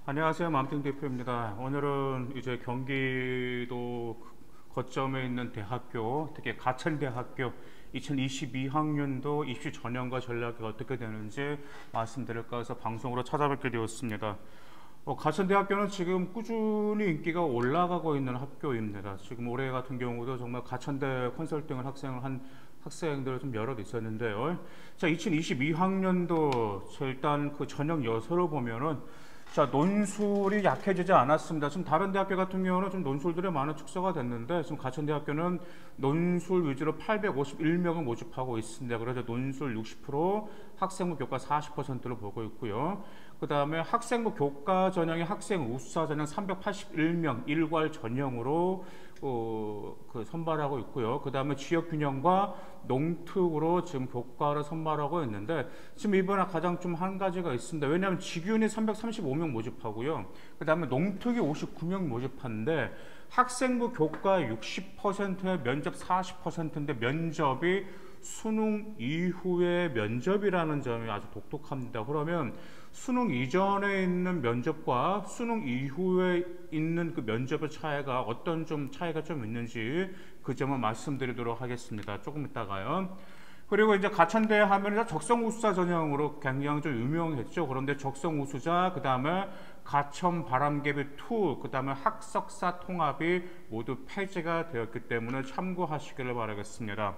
안녕하세요. 맘띵 대표입니다. 오늘은 이제 경기도 거점에 있는 대학교, 특히 가천대학교 2022학년도 입시 전형과 전략이 어떻게 되는지 말씀드릴까 해서 방송으로 찾아뵙게 되었습니다. 가천대학교는 지금 꾸준히 인기가 올라가고 있는 학교입니다. 지금 올해 같은 경우도 정말 가천대 컨설팅을 학생을 한 학생들을 좀 여럿 있었는데요. 자, 2022학년도 일단 그 전형 여서를 보면은 자, 논술이 약해지지 않았습니다. 지금 다른 대학교 같은 경우는 좀 논술들이 많은 축소가 됐는데 지금 가천대학교는 논술 위주로 851명을 모집하고 있습니다. 그래서 논술 60%, 학생부 교과 40%를 보고 있고요. 그 다음에 학생부 교과 전형의 학생 우수사 전형 381명 일괄 전형으로 선발하고 있고요. 그 다음에 지역균형과 농특으로 지금 교과를 선발하고 있는데 지금 이번에 가장 좀 한 가지가 있습니다. 왜냐하면 지균이 335명 모집하고요. 그 다음에 농특이 59명 모집하는데 학생부 교과 60%에 면접 40%인데 면접이 수능 이후의 면접이라는 점이 아주 독특합니다. 그러면 수능 이전에 있는 면접과 수능 이후에 있는 그 면접의 차이가 어떤 좀 차이가 좀 있는지 그 점을 말씀드리도록 하겠습니다. 조금 이따가요. 그리고 이제 가천대 하면 적성 우수자 전형으로 굉장히 좀 유명했죠. 그런데 적성 우수자, 그 다음에 가천 바람개비 2, 그 다음에 학석사 통합이 모두 폐지가 되었기 때문에 참고하시기를 바라겠습니다.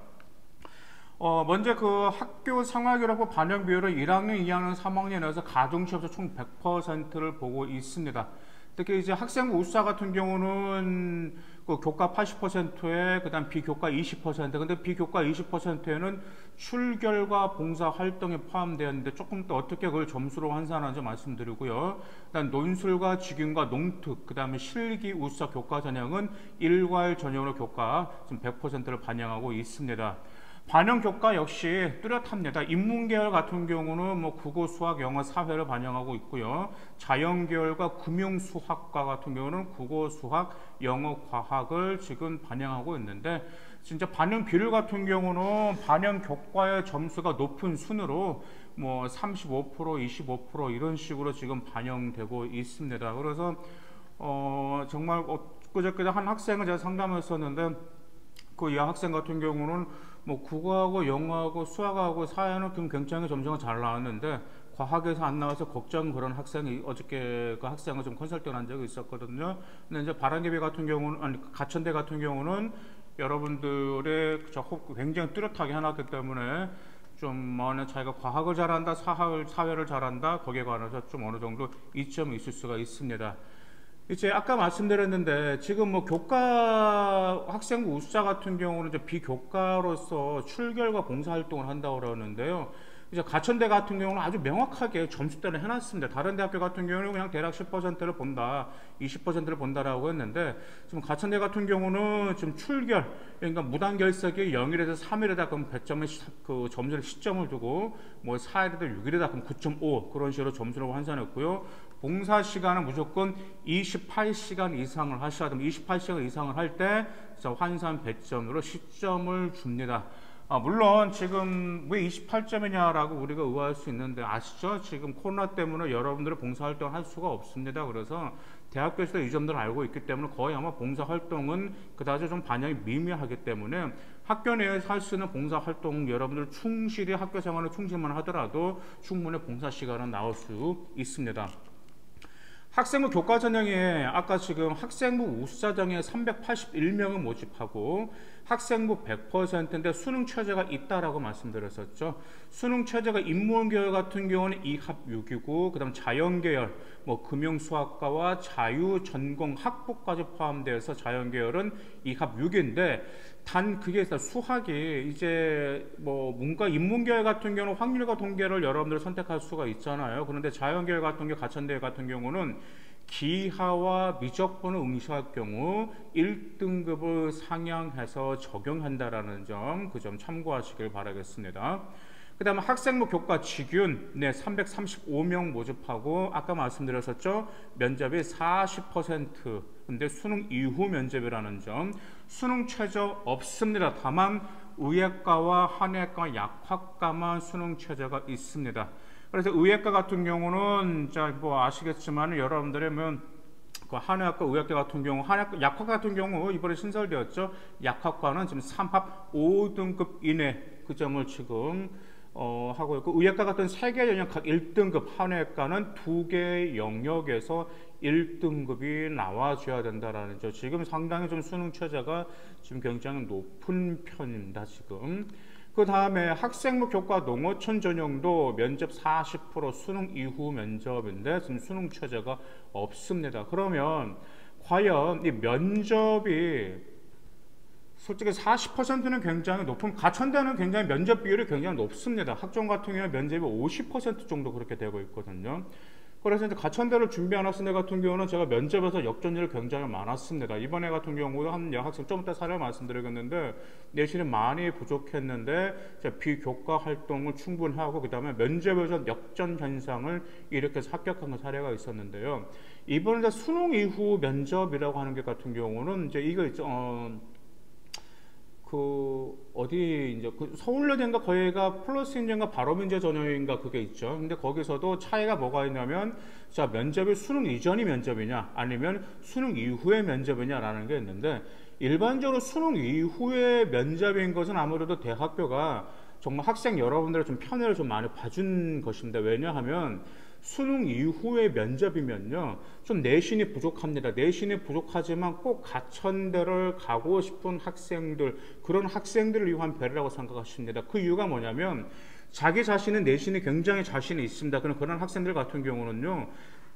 먼저 그 학교 상학이라고 반영 비율은 1학년, 2학년, 3학년에서 가중시험에서 총 100%를 보고 있습니다. 특히 이제 학생부 우수자 같은 경우는 그 교과 80%에 그다음 비교과 20%, 근데 비교과 20%에는 출결과 봉사 활동이 포함되어 있는데 조금 더 어떻게 그걸 점수로 환산하는지 말씀드리고요. 그다음 논술과 직윤과 농특, 그다음에 실기 우수자 교과 전형은 일괄 전형으로 교과 지금 100%를 반영하고 있습니다. 반영 교과 역시 뚜렷합니다. 인문계열 같은 경우는 뭐 국어, 수학, 영어, 사회를 반영하고 있고요. 자연계열과 금융수학과 같은 경우는 국어, 수학, 영어, 과학을 지금 반영하고 있는데 진짜 반영 비율 같은 경우는 반영 교과의 점수가 높은 순으로 뭐 35%, 25% 이런 식으로 지금 반영되고 있습니다. 그래서 정말 그저께 한 학생을 제가 상담했었는데 그 여학생 같은 경우는 뭐 국어하고 영어하고 수학하고 사회는 굉장히 점수가 잘 나왔는데 과학에서 안 나와서 걱정 그런 학생이 어저께 그 학생을 좀 컨설팅 한 적이 있었거든요. 근데 이제 바람개비 같은 경우는 아니 가천대 같은 경우는 여러분들의 굉장히 뚜렷하게 해놨기 때문에 좀 많은 자기가 과학을 잘한다, 사회를 잘한다 거기에 관해서 좀 어느 정도 이점이 있을 수가 있습니다. 이제 아까 말씀드렸는데 지금 뭐 교과 학생부 우수자 같은 경우는 이제 비교과로서 출결과 봉사활동을 한다고 그러는데요. 이제 가천대 같은 경우는 아주 명확하게 점수대를 해놨습니다. 다른 대학교 같은 경우는 그냥 대략 10%를 본다, 20%를 본다라고 했는데 지금 가천대 같은 경우는 지금 출결, 그러니까 무단결석이 0일에서 3일에다 그럼 100점의 그 점수를 시점을 두고 뭐 4일에다 6일에다 그럼 9.5 그런 식으로 점수를 환산했고요. 봉사 시간은 무조건 28시간 이상을 하셔야 됩니다. 28시간 이상을 할 때 환산 100점으로 시점을 줍니다. 물론 지금 왜 28점이냐라고 우리가 의아할 수 있는데 아시죠? 지금 코로나 때문에 여러분들의 봉사활동을 할 수가 없습니다. 그래서 대학교에서도 이 점들을 알고 있기 때문에 거의 아마 봉사활동은 그다지 좀 반영이 미미하기 때문에 학교 내에서 할 수 있는 봉사활동 여러분들 충실히 학교 생활을 충실만 하더라도 충분히 봉사 시간은 나올 수 있습니다. 학생부 교과 전형에 아까 지금 학생부 우수자 전형에 381명을 모집하고 학생부 100%인데 수능 최저가 있다라고 말씀드렸었죠. 수능 최저가 인문계열 같은 경우는 2합 6이고 그다음 자연계열 뭐 금융수학과와 자유전공 학부까지 포함되어서 자연계열은 2합 6인데 단 그게 있어요. 수학이 이제 뭐 문과 인문계열 같은 경우는 확률과 동계를 여러분들 선택할 수가 있잖아요. 그런데 자연계열 같은 경우 가천대 같은 경우는 기하와 미적분을 응시할 경우 1등급을 상향해서 적용한다라는 점, 그 점 참고하시길 바라겠습니다. 그 다음에 학생부 교과 직윤 335명 모집하고 아까 말씀드렸었죠. 면접이 40%, 근데 수능 이후 면접이라는 점, 수능 최저 없습니다. 다만 의예과와 한예과, 약학과만 수능 최저가 있습니다. 그래서 의예과 같은 경우는 뭐 아시겠지만 여러분들의 그 한의학과, 의학과 같은 경우, 한의학과, 약학과 같은 경우 이번에 신설되었죠. 약학과는 지금 3합 5등급 이내 그 점을 지금 하고 있고, 의학과 같은 3개 영역 각 1등급, 한의학과는 2개 영역에서 1등급이 나와줘야 된다라는 점. 지금 상당히 좀 수능 최저가 지금 굉장히 높은 편입니다. 지금. 그 다음에 학생부 교과 농어촌 전형도 면접 40% 수능 이후 면접인데 지금 수능 최저가 없습니다. 그러면 과연 이 면접이 솔직히 40%는 굉장히 높은, 가천대는 굉장히 면접 비율이 굉장히 높습니다. 학종 같은 경우는 면접이 50% 정도 그렇게 되고 있거든요. 그래서 이제 가천대를 준비한 학생들 같은 경우는 제가 면접에서 역전율이 굉장히 많았습니다. 이번에 같은 경우도 한 여학생 좀 이따 사례를 말씀드리겠는데 내신이 많이 부족했는데 비교과 활동을 충분히 하고 그 다음에 면접에서 역전 현상을 일으켜서 합격한 사례가 있었는데요. 이번에 수능 이후 면접이라고 하는 게 같은 경우는 이제 이거 있죠. 어디 이제 서울여대인가 거기가 플러스인재인가 바로민재 전형인가 그게 있죠. 근데 거기서도 차이가 뭐가 있냐면 자, 면접이 수능 이전이 면접이냐 아니면 수능 이후의 면접이냐라는 게 있는데, 일반적으로 수능 이후의 면접인 것은 아무래도 대학교가 정말 학생 여러분들의 좀 편애를 좀 많이 봐준 것입니다. 왜냐하면 수능 이후의 면접이면요 좀 내신이 부족합니다. 내신이 부족하지만 꼭 가천대를 가고 싶은 학생들, 그런 학생들을 위한 배려라고 생각하십니다. 그 이유가 뭐냐면 자기 자신은 내신이 굉장히 자신이 있습니다. 그런 학생들 같은 경우는요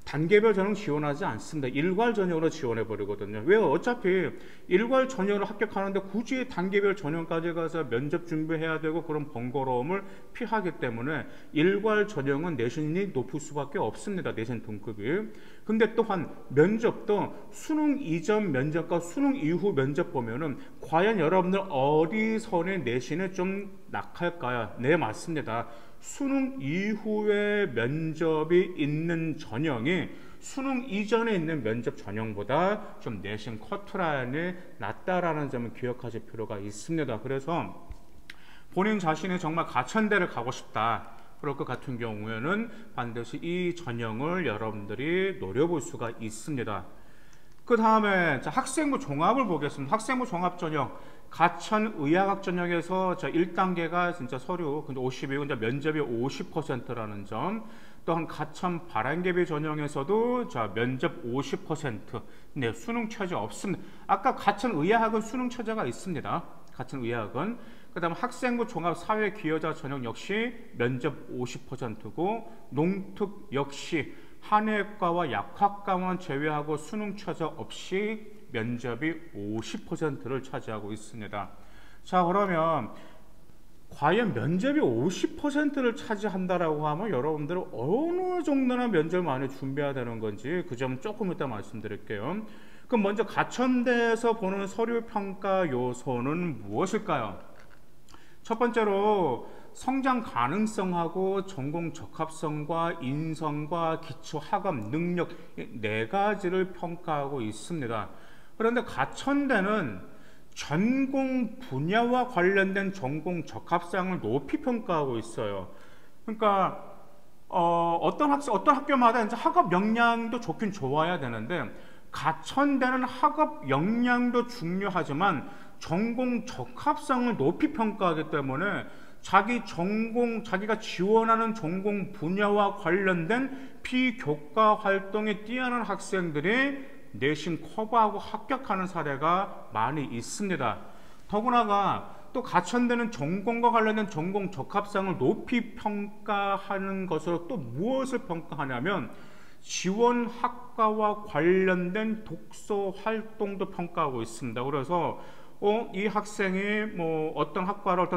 단계별 전형 지원하지 않습니다. 일괄 전형으로 지원해 버리거든요. 왜? 어차피 일괄 전형으로 합격하는데 굳이 단계별 전형까지 가서 면접 준비해야 되고 그런 번거로움을 피하기 때문에 일괄 전형은 내신이 높을 수밖에 없습니다. 내신 등급이. 근데 또한 면접도 수능 이전 면접과 수능 이후 면접 보면은 과연 여러분들 어디 선의 내신이 좀 낙할까요? 네, 맞습니다. 수능 이후에 면접이 있는 전형이 수능 이전에 있는 면접 전형보다 좀 내신 커트라인이 낮다라는 점을 기억하실 필요가 있습니다. 그래서 본인 자신이 정말 가천대를 가고 싶다 그럴 것 같은 경우에는 반드시 이 전형을 여러분들이 노려볼 수가 있습니다. 그 다음에 학생부 종합을 보겠습니다. 학생부 종합 전형 가천 의학학 전형에서 1단계가 진짜 서류 근데 50이고 이제 면접이 50%라는 점, 또한 가천 바람개비 전형에서도 면접 50%, 네, 수능 최저 없습니다. 아까 가천 의학은 수능 최저가 있습니다. 가천 의학은. 그 다음 학생부 종합 사회 기여자 전형 역시 면접 50%고 농특 역시 한의과와 약학과만 제외하고 수능 최저 없이 면접이 50%를 차지하고 있습니다. 자, 그러면 과연 면접이 50%를 차지한다라고 하면 여러분들은 어느 정도나 면접을 많이 준비해야 되는 건지 그 점 조금 이따 말씀드릴게요. 그럼 먼저 가천대에서 보는 서류 평가 요소는 무엇일까요? 첫 번째로 성장 가능성하고 전공 적합성과 인성과 기초 학업 능력 네 가지를 평가하고 있습니다. 그런데 가천대는 전공 분야와 관련된 전공 적합성을 높이 평가하고 있어요. 그러니까 어떤 학교마다 이제 학업 역량도 좋긴 좋아야 되는데 가천대는 학업 역량도 중요하지만 전공 적합성을 높이 평가하기 때문에 자기가 지원하는 전공 분야와 관련된 비교과 활동에 뛰어난 학생들이 내신 커버하고 합격하는 사례가 많이 있습니다. 더구나가 또 가천대는 전공과 관련된 전공 적합성을 높이 평가하는 것으로 또 무엇을 평가하냐면 지원 학과와 관련된 독서 활동도 평가하고 있습니다. 그래서 이 학생이 어떤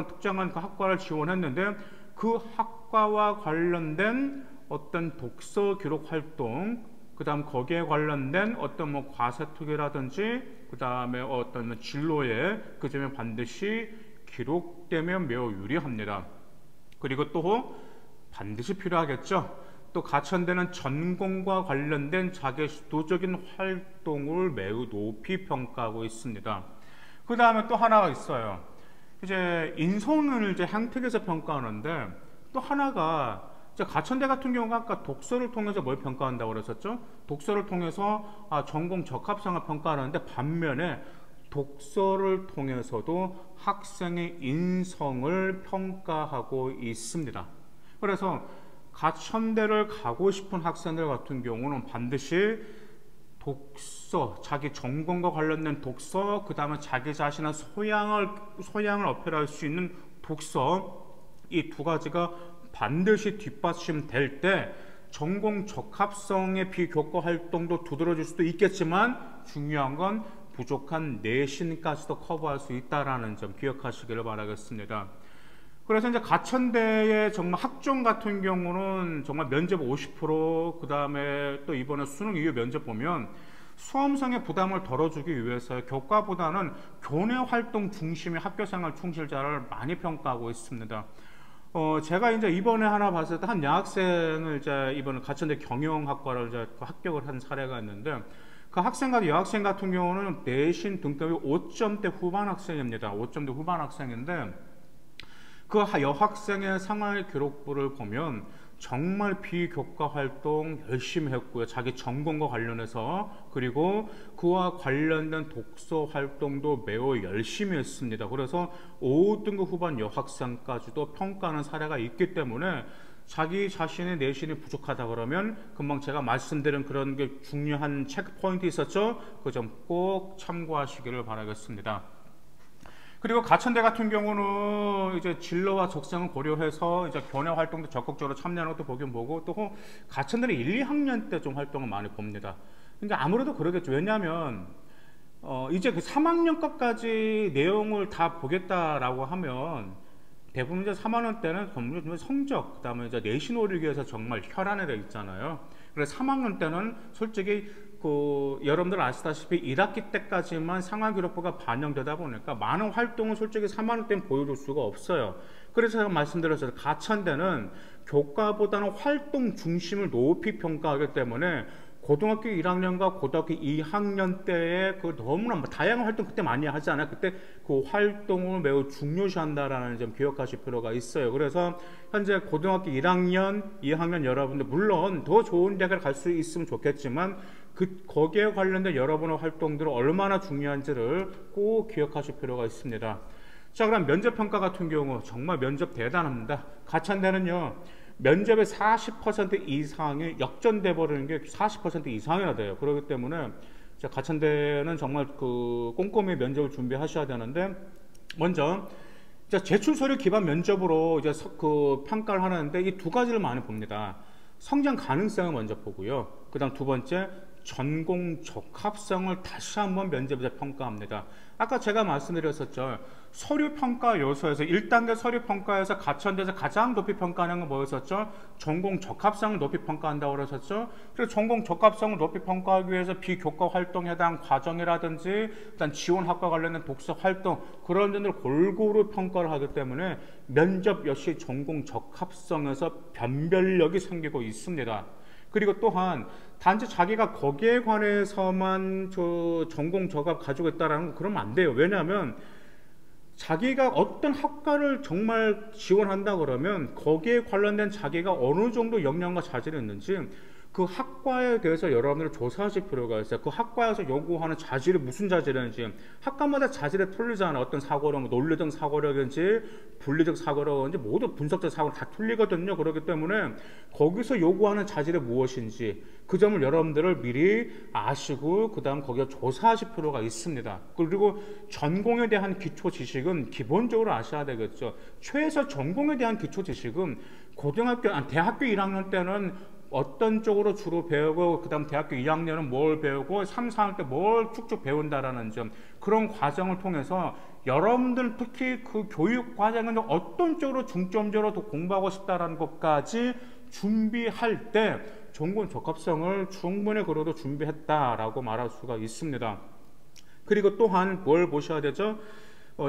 특정한 그 학과를 지원했는데 그 학과와 관련된 어떤 독서 기록 활동, 그 다음 거기에 관련된 어떤 과세특위라든지 그 다음에 어떤 진로에 그 점에 반드시 기록되면 매우 유리합니다. 그리고 또 반드시 필요하겠죠. 또 가천대는 전공과 관련된 자기 주도적인 활동을 매우 높이 평가하고 있습니다. 그 다음에 또 하나가 있어요. 이제 인성을 이제 향택에서 평가하는데 또 하나가 이제 가천대 같은 경우가 아까 독서를 통해서 뭘 평가한다고 그랬었죠? 독서를 통해서 전공 적합성을 평가하는데, 반면에 독서를 통해서도 학생의 인성을 평가하고 있습니다. 그래서 가천대를 가고 싶은 학생들 같은 경우는 반드시 독서, 자기 전공과 관련된 독서, 그 다음에 자기 자신의 소양을 어필할 수 있는 독서, 이 두 가지가 반드시 뒷받침될 때 전공 적합성의 비교과 활동도 두드러질 수도 있겠지만, 중요한 건 부족한 내신까지도 커버할 수 있다는 점 기억하시기를 바라겠습니다. 그래서 이제 가천대의 정말 학종 같은 경우는 정말 면접 50%, 그 다음에 또 이번에 수능 이후 면접 보면 수험생의 부담을 덜어주기 위해서 교과보다는 교내 활동 중심의 학교생활 충실자를 많이 평가하고 있습니다. 제가 이제 이번에 하나 봤을 때 한 여학생을 이제 이번에 가천대 경영학과를 이제 합격을 한 사례가 있는데, 그 학생과 여학생 같은 경우는 내신 등급이 5점대 후반 학생입니다. 5점대 후반 학생인데, 그 여학생의 생활 기록부를 보면 정말 비교과 활동 열심히 했고요. 자기 전공과 관련해서, 그리고 그와 관련된 독서 활동도 매우 열심히 했습니다. 그래서 5등급 후반 여학생까지도 평가하는 사례가 있기 때문에, 자기 자신의 내신이 부족하다 그러면 금방 제가 말씀드린 그런 게 중요한 체크 포인트 있었죠? 그 점 꼭 참고하시기를 바라겠습니다. 그리고 가천대 같은 경우는 이제 진로와 적성을 고려해서 이제 교내 활동도 적극적으로 참여하는 것도 보긴 보고, 또 가천대는 1, 2학년 때 좀 활동을 많이 봅니다. 그러니까 아무래도 그러겠죠. 왜냐하면 이제 그 3학년 것까지 내용을 다 보겠다라고 하면 대부분 이제 3학년 때는 성적, 그 다음에 이제 내신 오르기 위해서 정말 혈안에 있잖아요. 그래서 3학년 때는 솔직히 여러분들 아시다시피 1학기 때까지만 생활기록부가 반영되다 보니까 많은 활동을 솔직히 3학년 때는 보여줄 수가 없어요. 그래서 제가 말씀드렸어요. 가천대는 교과보다는 활동 중심을 높이 평가하기 때문에 고등학교 1학년과 고등학교 2학년 때에 너무나 다양한 활동 그때 많이 하잖아요. 그때 그 활동을 매우 중요시한다라는 점 기억하실 필요가 있어요. 그래서 현재 고등학교 1학년, 2학년 여러분들 물론 더 좋은 대학을 갈 수 있으면 좋겠지만, 거기에 관련된 여러분의 활동들은 얼마나 중요한지를 꼭 기억하실 필요가 있습니다. 자, 그럼 면접평가 같은 경우 정말 면접 대단합니다. 가천대는요, 면접의 40% 이상이 역전돼 버리는 게 40% 이상이나 돼요. 그렇기 때문에 가천대는 정말 꼼꼼히 면접을 준비하셔야 되는데, 먼저 제출 서류 기반 면접으로 이제 평가를 하는데 이 두 가지를 많이 봅니다. 성장 가능성을 먼저 보고요. 그다음 두 번째, 전공 적합성을 다시 한번 면접에서 평가합니다. 아까 제가 말씀드렸었죠. 서류평가 요소에서 1단계 서류평가에서 가천대에서 가장 높이 평가하는 건 뭐였었죠? 전공 적합성을 높이 평가한다고 그랬었죠. 그래서 전공 적합성을 높이 평가하기 위해서 비교과 활동에 해당 과정이라든지 일단 지원학과 관련된 독서 활동, 그런 점들 골고루 평가를 하기 때문에 면접 역시 전공 적합성에서 변별력이 생기고 있습니다. 그리고 또한 단지 자기가 거기에 관해서만 전공 적합 가지고 있다라는 거 그러면 안 돼요. 왜냐하면 자기가 어떤 학과를 정말 지원한다 그러면 거기에 관련된 자기가 어느 정도 역량과 자질이 있는지 그 학과에 대해서 여러분들이 조사하실 필요가 있어요. 그 학과에서 요구하는 자질이 무슨 자질인지, 학과마다 자질이 틀리잖아요. 어떤 사고력, 논리적 사고력인지 분리적 사고력인지 모두 분석적 사고력 다 틀리거든요. 그렇기 때문에 거기서 요구하는 자질이 무엇인지 그 점을 여러분들을 미리 아시고 그 다음 거기에 조사하실 필요가 있습니다. 그리고 전공에 대한 기초 지식은 기본적으로 아셔야 되겠죠. 최소 전공에 대한 기초 지식은 대학교 1학년 때는 어떤 쪽으로 주로 배우고, 그 다음 대학교 2학년은 뭘 배우고 3, 4학년 때 뭘 쭉쭉 배운다라는 점, 그런 과정을 통해서 여러분들 특히 그 교육 과정은 어떤 쪽으로 중점적으로 더 공부하고 싶다라는 것까지 준비할 때 전공 적합성을 충분히 그래도 준비했다라고 말할 수가 있습니다. 그리고 또한 뭘 보셔야 되죠?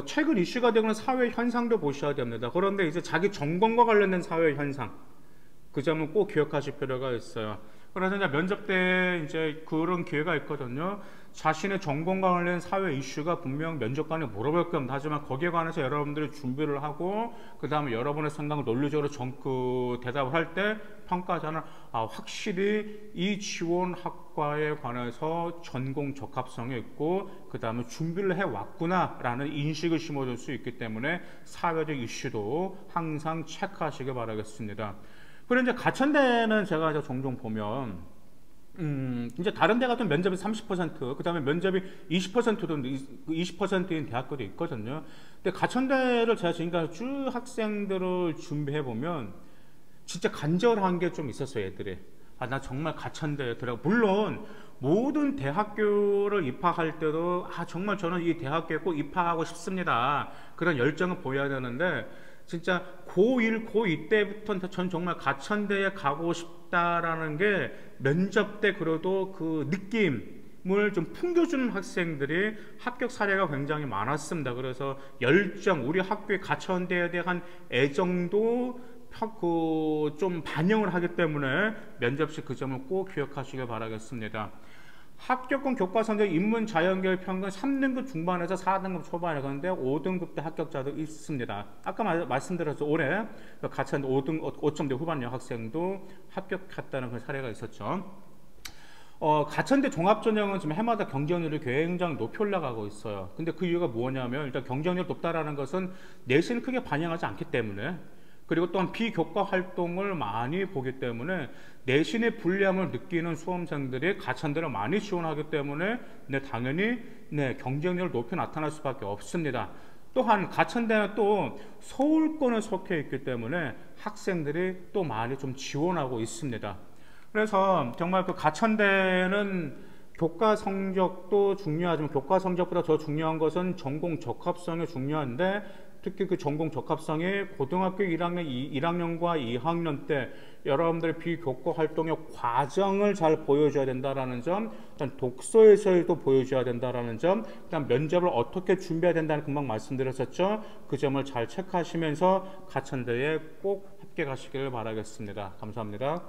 최근 이슈가 되는 사회 현상도 보셔야 됩니다. 그런데 이제 자기 전공과 관련된 사회 현상, 그 점은 꼭 기억하실 필요가 있어요. 그래서 이제 면접 때 이제 그런 기회가 있거든요. 자신의 전공과 관련 사회 이슈가 분명 면접관에 물어볼 겁니다. 하지만 거기에 관해서 여러분들이 준비를 하고 그 다음에 여러분의 생각을 논리적으로 대답을 할 때 평가자는 확실히 이 지원 학과에 관해서 전공 적합성이 있고 그 다음에 준비를 해왔구나 라는 인식을 심어줄 수 있기 때문에 사회적 이슈도 항상 체크하시길 바라겠습니다. 그리고 이제 가천대는 제가 이제 종종 보면 이제 다른 데 같은 면접이 30%, 그 다음에 면접이 20%도 20%인 대학교도 있거든요. 근데 가천대를 제가 지금까지 쭉 학생들을 준비해 보면 진짜 간절한 게 좀 있었어요, 애들이. 나 정말 가천대에 들어가. 물론 모든 대학교를 입학할 때도 정말 저는 이 대학교에 꼭 입학하고 싶습니다. 그런 열정을 보여야 되는데 진짜 고1, 고2 때부터 전 정말 가천대에 가고 싶다라는 게 면접 때 그래도 그 느낌을 좀 풍겨주는 학생들이 합격 사례가 굉장히 많았습니다. 그래서 열정, 우리 학교의 가천대에 대한 애정도 좀 반영을 하기 때문에 면접 시 그 점을 꼭 기억하시길 바라겠습니다. 합격권 교과성적 인문 자연계열 평균 3등급 중반에서 4등급 초반에 가는데 5등급 대 합격자도 있습니다. 아까 말씀드렸죠. 올해 가천 5점대 후반 여학생도 합격했다는 그 사례가 있었죠. 가천대 종합전형은 지금 해마다 경쟁률이 굉장히 높이 올라가고 있어요. 근데 그 이유가 뭐냐면 일단 경쟁률이 높다라는 것은 내신을 크게 반영하지 않기 때문에 그리고 또한 비교과 활동을 많이 보기 때문에 내신의 불리함을 느끼는 수험생들이 가천대를 많이 지원하기 때문에 당연히 경쟁력을 높이 나타날 수밖에 없습니다. 또한 가천대는 또 서울권에 속해 있기 때문에 학생들이 또 많이 좀 지원하고 있습니다. 그래서 정말 그 가천대는 교과 성적도 중요하지만 교과 성적보다 더 중요한 것은 전공 적합성이 중요한데 특히 그 전공 적합성이 고등학교 1학년과 2학년 때 여러분들의 비교과 활동의 과정을 잘 보여줘야 된다는 점, 일단 독서에서도 보여줘야 된다는 점, 일단 면접을 어떻게 준비해야 된다는 금방 말씀드렸었죠. 그 점을 잘 체크하시면서 가천대에 꼭 합격하시길 바라겠습니다. 감사합니다.